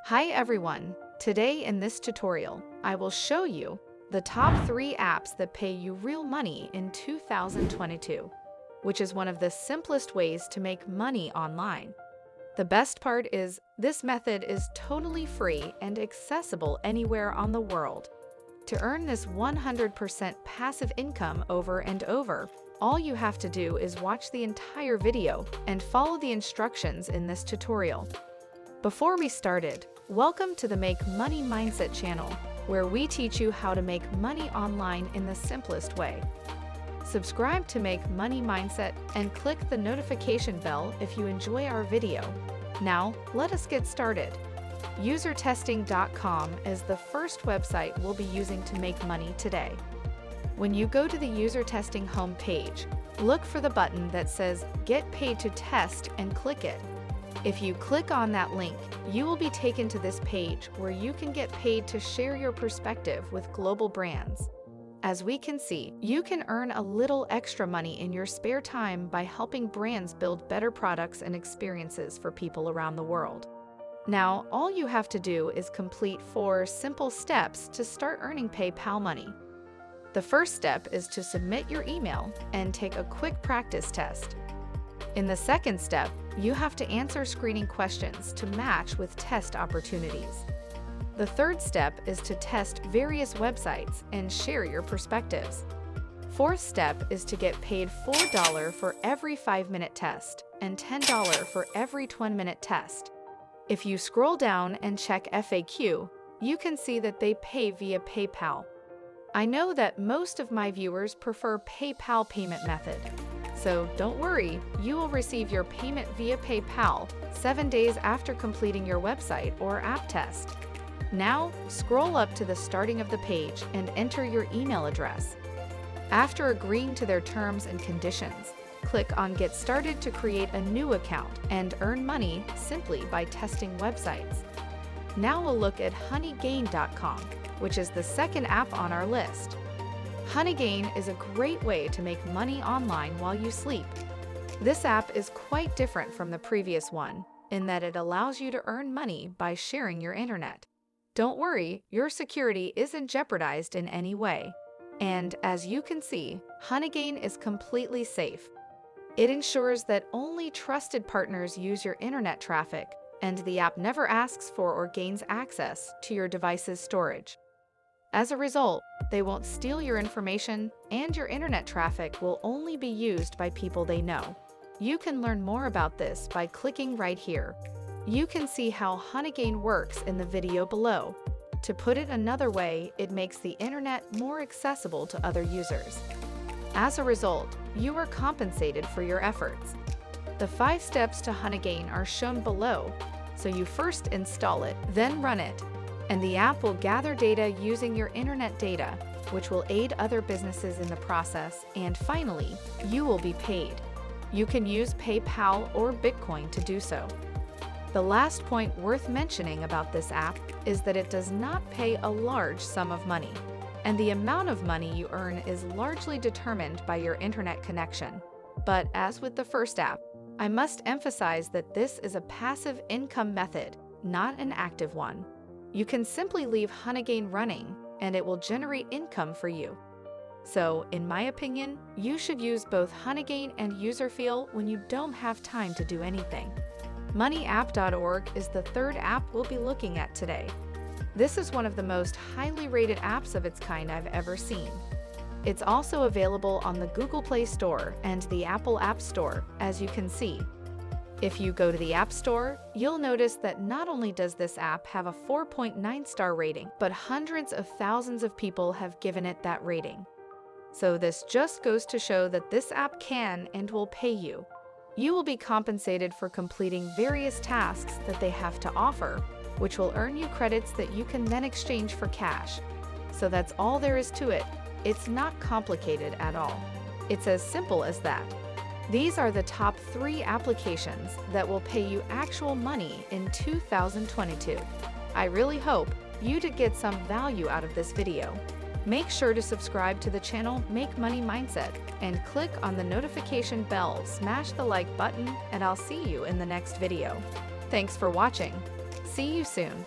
Hi everyone! Today in this tutorial, I will show you the top 3 apps that pay you real money in 2022, which is one of the simplest ways to make money online. The best part is, this method is totally free and accessible anywhere on the world. To earn this 100% passive income over and over, all you have to do is watch the entire video and follow the instructions in this tutorial. Before we started, welcome to the Make Money Mindset channel, where we teach you how to make money online in the simplest way. Subscribe to Make Money Mindset and click the notification bell if you enjoy our video. Now, let us get started. UserTestingcom is the first website we'll be using to make money today. When you go to the UserTesting homepage, look for the button that says Get Paid to Test and click it. If you click on that link, you will be taken to this page where you can get paid to share your perspective with global brands. As we can see, you can earn a little extra money in your spare time by helping brands build better products and experiences for people around the world. Now, all you have to do is complete 4 simple steps to start earning PayPal money. The first step is to submit your email and take a quick practice test. In the second step, you have to answer screening questions to match with test opportunities. The third step is to test various websites and share your perspectives. Fourth step is to get paid $4 for every 5-minute test and $10 for every 20-minute test. If you scroll down and check FAQ, you can see that they pay via PayPal. I know that most of my viewers prefer PayPal payment method. So don't worry, you will receive your payment via PayPal 7 days after completing your website or app test. Now, scroll up to the starting of the page and enter your email address. After agreeing to their terms and conditions, click on Get Started to create a new account and earn money simply by testing websites. Now we'll look at Honeygain.com, which is the second app on our list. Honeygain is a great way to make money online while you sleep. This app is quite different from the previous one in that it allows you to earn money by sharing your internet. Don't worry, your security isn't jeopardized in any way. And as you can see, Honeygain is completely safe. It ensures that only trusted partners use your internet traffic, and the app never asks for or gains access to your device's storage. As a result, they won't steal your information, and your internet traffic will only be used by people they know. You can learn more about this by clicking right here. You can see how Honeygain works in the video below. To put it another way, it makes the internet more accessible to other users. As a result, you are compensated for your efforts. The 5 steps to Honeygain are shown below, so you first install it, then run it. And the app will gather data using your internet data, which will aid other businesses in the process, and finally, you will be paid. You can use PayPal or Bitcoin to do so. The last point worth mentioning about this app is that it does not pay a large sum of money, and the amount of money you earn is largely determined by your internet connection. But as with the first app, I must emphasize that this is a passive income method, not an active one. You can simply leave Honeygain running, and it will generate income for you. So, in my opinion, you should use both Honeygain and UserFeel when you don't have time to do anything. MoneyApp.org is the third app we'll be looking at today. This is one of the most highly rated apps of its kind I've ever seen. It's also available on the Google Play Store and the Apple App Store, as you can see. If you go to the App Store, you'll notice that not only does this app have a 4.9-star rating, but hundreds of thousands of people have given it that rating. So this just goes to show that this app can and will pay you. You will be compensated for completing various tasks that they have to offer, which will earn you credits that you can then exchange for cash. So that's all there is to it. It's not complicated at all. It's as simple as that. These are the top 3 applications that will pay you actual money in 2022. I really hope you did get some value out of this video. Make sure to subscribe to the channel Make Money Mindset and click on the notification bell, smash the like button, and I'll see you in the next video. Thanks for watching. See you soon.